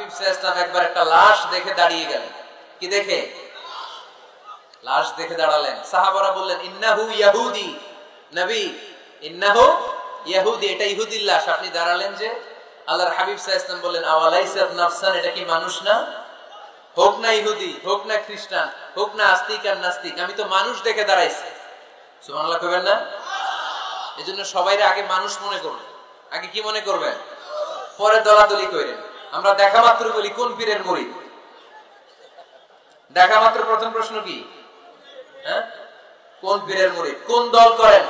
হাবিব সাল্লাল্লাহু আলাইহি ওয়াসাল্লাম একবার একটা লাশ দেখে দাঁড়িয়ে গেলেন। কি দেখে? লাশ দেখে দাঁড়ালেন। সাহাবারা বললেন ইন্নাহু ইয়াহুদি, নবী ইন্নাহু ইয়াহুদি, এটা ইহুদির লাশ, আপনি দাঁড়ালেন যে? আল্লাহর হাবিব সাল্লাল্লাহু আলাইহি ওয়াসাল্লাম বললেন আওয়ালাইসাত নাফসান, এটা কি মানুষ না? হোক না ইহুদি, হোক না খ্রিস্টান, হোক না আস্তিক আর নাস্তিক, আমি তো মানুষ দেখে দাঁড়াইছি। সুবহানাল্লাহ কইবেন না? এজন্য সবাইরে আগে মানুষ মনে করবেন। আগে কি মনে করবেন? পরে দলাদলি করেন। আমরা দেখা মাত্র বলি কোন পীরের মুরিদ? দেখা মাত্র প্রথম প্রশ্ন কি? হ্যাঁ, কোন পীরের মুরিদ? কোন দল করেন?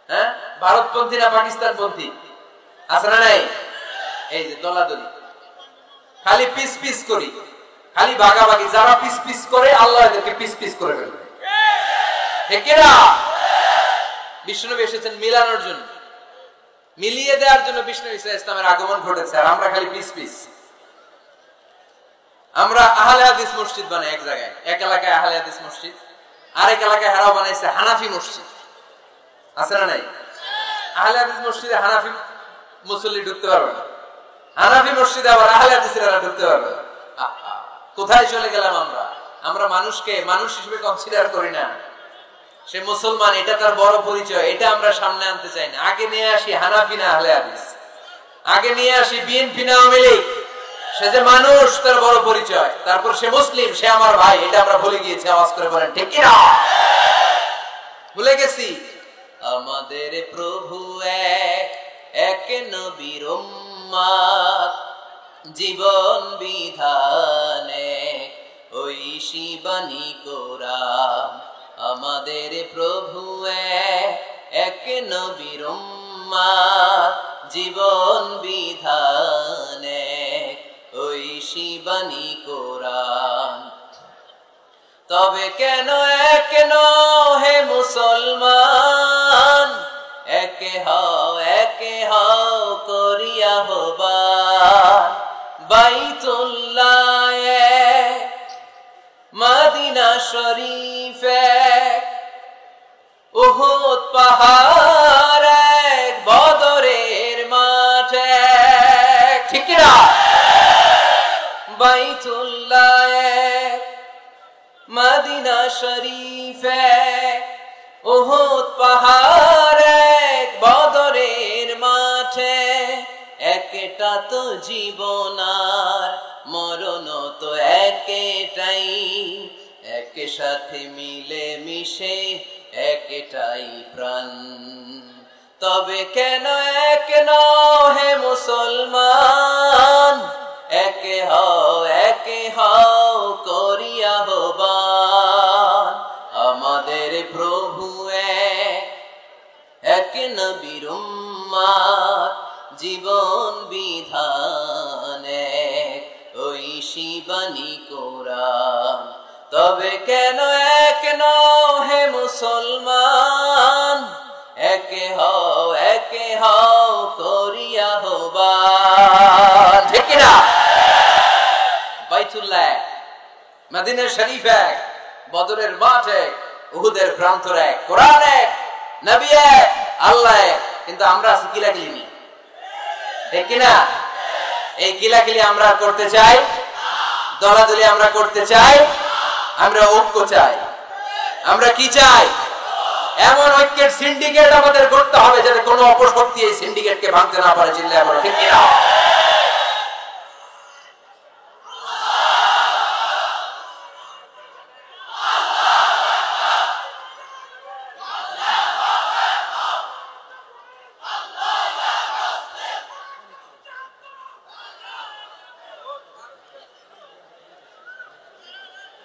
হ্যাঁ, ভারতপন্থী না পাকিস্তানপন্থী? আছে না নাই? এই যে দলাদলি, খালি পিস পিস করি, খালি ভাগাভাগি। যারা পিস পিস করে আল্লাহ এদেরকে পিস পিস করে ফেলবে। ঠিক না? বিষ্ণুনবী এসেছেন মিলানোর জন্য, মিলিয়ে দেওয়ার জন্য বিষ্ণু ঈসা ইসলামের আগমন ঘটেছে। আর আমরা খালি পিস পিস। আমরা আহলে হাদিস মসজিদ বানাই এক জায়গায়, এক এলাকায় আহলে হাদিস মসজিদ, আরেক এলাকায় হারাও বানাইছে হানাফি মসজিদ। আছে না নাই? আহলে হাদিস মসজিদে হানাফি মুসল্লি ঢুকতে পারবে না, হানাফি মসজিদে আবার আহলে হাদিসেরা ঢুকতে পারবে না। কোথায় চলে গেলাম আমরা? আমরা মানুষকে মানুষ হিসেবে কনসিডার করি না। সে মুসলমান, এটা তার বড় পরিচয়, এটা আমরা সামনে আনতে চাই না। আগে নিয়ে আসি হানাফি না আহলে হাদিস, আগে নিয়ে আসি বিএনপি না আওয়ামী লীগ। সে যে মানুষ, তার বড় পরিচয়। তারপর সে মুসলিম, সে আমার ভাই, এটা আমরা ভুলে গিয়েছি। আওয়াজ করে বলেন ঠিক কি না? ভুলে গেছি। আমাদের প্রভু এক, এক নবীর উম্মত, জীবন বিধানে ওই শিবানী কোরআন। আমাদের প্রভু এক নবীর উম্মত, জীবন বিধানে ওই শিবানী কোরআন। তবে কেন এক হে মুসলমান, একে হও করিয়া হবান। বাইতুল্লাহ এক, মদিনা শরীফ এক, উহুদ পাহাড় এক, বদরের মাঠ এক। ঠিক না? বাইতুল্লাহ এক, মদিনা শরীফ এক, উহুদ পাহাড় এক, বদরের মাঠে। একটা তো জীবন আর মরণ তো একটাই, একসাথে মিলে মিশে একটাই প্রাণ। তবে কেন এক হে মুসলমান, একে হও করিয়া হবান। আমাদের প্রভু এক নবীর উম্মত, জীবন বিধানে ওই শিবানী কোরআন। তবে কেন এক হে মুসলমান, একে হও করিয়া হবান। ঠিক না? বাইতুল্লাহ এক, মদিনা শরীফ এক, বদরের মাঠ এক, উহুদের প্রান্তর এক, কোরআন এক, নবী এক, আল্লাহ এক। কিন্তু আমরা আছি কিলাকিলি নিয়ে। ঠিক না? এই কিলাকিলি আমরা করতে চাই, দলাদলি আমরা করতে চাই, আমরা ঐক্য চাই। আমরা কি চাই? এমন ঐক্যের সিন্ডিকেট আমাদের করতে হবে যাতে কোনো অপশক্তি এই সিন্ডিকেটকে ভাঙতে না পারে। চিল্লায় বলো ঠিক না?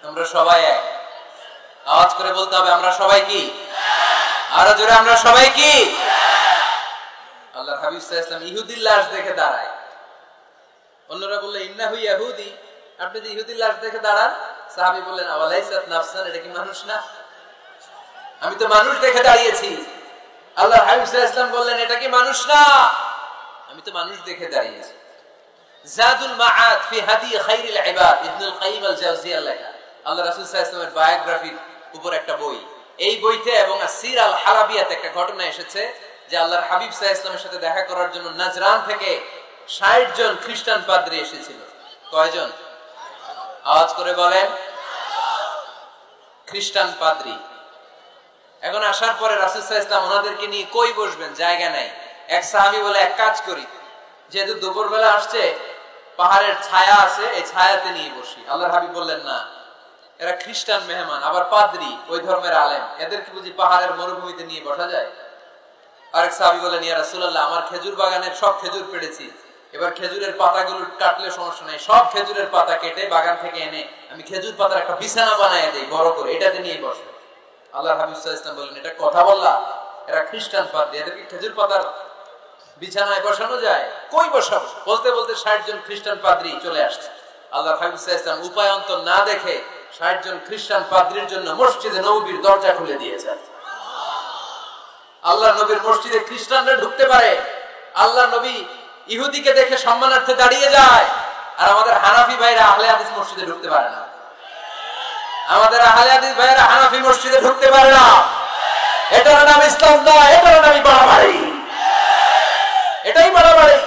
আমরা সবাই এক। আওয়াজ করে বলতে হবে আমরা সবাই কি? আরো জোরে, আমরা সবাই কি? আল্লাহর হাবিব সাল্লাল্লাহু আলাইহি ওয়াসাল্লাম ইহুদির লাশ দেখে দাঁড়ায়। অন্যরা বলল ইন্নাহু ইয়াহুদি, আপনি যে ইহুদির লাশ দেখে দাঁড়ান। সাহাবী বললেন আওয়ালাইসাত নাফসান, এটা কি মানুষ না? আমি তো মানুষ দেখে দাঁড়িয়েছি। আল্লাহর হাবিব সাল্লাল্লাহু আলাইহি ওয়াসাল্লাম বললেন এটা কি মানুষ না? আমি তো মানুষ দেখে দাঁড়িয়েছি। জাদুল মাআদ ফি হাদি খায়রিল ইবাদ, ইবনুল কাইয়িম আল জাওজিয়ার লেখা আল্লাহ রাসূল সাল্লাল্লাহু আলাইহি ওয়াসাল্লামের বায়োগ্রাফির উপর একটা বই। এই বইতে এবং আসির আল হালাবিয়াতে একটা ঘটনা এসেছে যে আল্লাহর হাবিব সাল্লাল্লাহু আলাইহি ওয়াসাল্লামের সাথে দেখা করার জন্য নাজরান থেকে 60 জন খ্রিস্টান পাদ্রী এসেছিল। কয়জন? আওয়াজ করে বলেন। খ্রিস্টান পাদ্রী। এখন আসার পরে রাসূল সাল্লাল্লাহু আলাইহি ওয়াসাল্লাম ওনাদেরকে নিয়ে কই বসবেন, জায়গা নাই। এক সাহাবী বলে, এক কাজ করি, যেহেতু দুপুরবেলা আসছে, পাহাড়ের ছায়া আছে, এই ছায়াতে নিয়ে বসি। আল্লাহর হাবিব বললেন, না, এরা খ্রিস্টান মেহমান, আবার পাদ্রী, ওই ধর্মের আলেম, এদেরকে বুঝি পাহাড়ের মরুভূমিতে নিয়ে বসা যায়? আরেক সাহাবী বলেন, ইয়া রাসূলুল্লাহ, আমার খেজুর বাগানের সব খেজুর পেড়েছি, এবার খেজুরের পাতাগুলো কাটলে সমস্যা নাই, সব খেজুরের পাতা কেটে বাগান থেকে এনে আমি খেজুর পাতার একটা বিছানা বানায় দেই বড় করে, এটাতে নিয়ে বসে। আল্লাহর হাবিব সাল্লাল্লাহু আলাইহি ওয়াসাল্লাম বললেন, এটা কথা বললা? এরা খ্রিস্টান পাদ্রী, এদেরকে খেজুর পাতার বিছানায় বসানো যায়? কই বসাবো? বলতে বলতে 60 জন খ্রিস্টান পাদ্রী চলে আসছে। আল্লাহর হাবিব সাল্লাল্লাহু আলাইহি ওয়াসাল্লাম উপায় অন্তর না দেখে 60 জন খ্রিস্টান পাদ্রীর জন্য মসজিদে নববীর দরজা খুলে দিয়েছেন। আল্লাহর নবীর মসজিদে খ্রিস্টানরা ঢুকতে পারে, আল্লাহর নবী ইহুদিকে দেখে সম্মানার্থে দাঁড়িয়ে যায়, আর আমাদের হানাফি ভাইরা আহলে হাদিস মসজিদে ঢুকতে পারে না। আমাদের আহলে হাদিস ভাইরা হানাফি মসজিদে ঢুকতে পারে না। এটার নাম ইসলাম নয়, এটার নামই বাড়াবাড়ি। এটাই বাড়াবাড়ি,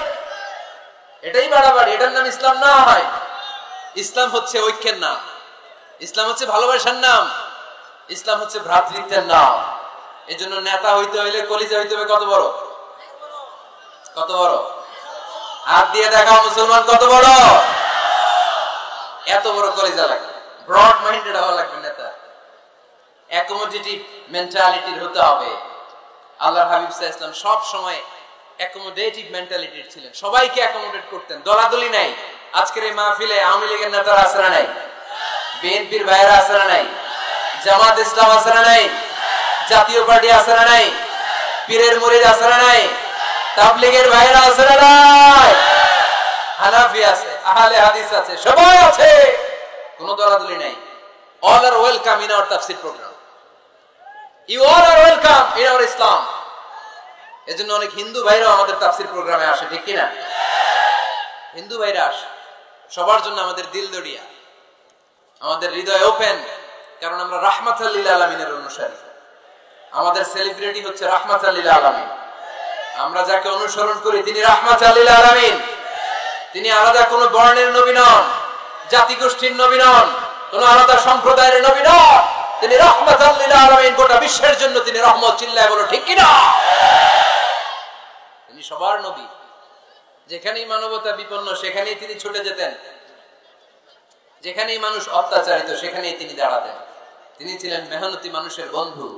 এটাই বাড়াবাড়ি, এটার নাম ইসলাম না হয়। ইসলাম হচ্ছে ঐক্যের নাম, ইসলাম হচ্ছে ভালোবাসার নাম, ইসলাম হচ্ছে ভ্রাতৃত্বের নাম। এই জন্য নেতা হইতে হইলে কলিজা হইতে হবে কত বড়? কত বড়? হাত দিয়ে দেখাও মুসলমান কত বড়? এত বড় কলিজা লাগে, ব্রড মাইন্ডেড হওয়া লাগবে নেতা, অ্যাকোমোডেটিভ মেন্টালিটির হতে হবে। আল্লাহর হাবিব সাল্লাল্লাহু আলাইহি ওয়াসাল্লাম সব সময় অ্যাকোমোডেটিভ মেন্টালিটির ছিলেন, সবাইকে অ্যাকোমোডেট করতেন, দলাদলি নাই। আজকের এই মাহফিলে আওয়ামী লীগের নেতারা আছে না নাই? বিএনপির ভাইরা আছে না নাই? জামাত ইসলাম আছে না নাই? জাতীয় পার্টি আছে না নাই? পীরের মুরিদ আছে না নাই? তাবলীগের ভাইরা আছে না নাই? হানাফি আছে, আহলে হাদিস আছে, সবাই আছে, কোনো দলাদলি নাই। All are welcome in our tafsir program. You all are welcome in our Islam. এজন্য অনেক হিন্দু ভাইরা আমাদের তাফসীর প্রোগ্রামে আসে, ঠিক কি না? হিন্দু ভাইরা আসে, সবার জন্য আমাদের দিল দরিয়া, আমাদের হৃদয় ওপেন, কারণ আমরা রাহমাতাল লিল আলামিনের অনুসারী। আমাদের সেলিব্রিটি হচ্ছে রাহমাতাল লিল আলামিন। আমরা যাকে অনুসরণ করি তিনি রাহমাতাল লিল আলামিন। তিনি আলাদা কোনো বর্ণের নবী নন, জাতিগোষ্ঠীর নবী নন, কোনো আলাদা সম্প্রদায়ের নবী নন। তিনি রাহমাতাল লিল আলামিন, গোটা বিশ্বের জন্য তিনি রহমত। চিল্লায় বলো ঠিক কি না? তিনি সবার নবী। যেখানেই মানবতা বিপন্ন সেখানেই তিনি ছুটে যেতেন, যেখানেই মানুষ অত্যাচারিত সেখানেই তিনি দাঁড়াতেন। তিনি ছিলেন মেহনতি মানুষের বন্ধু।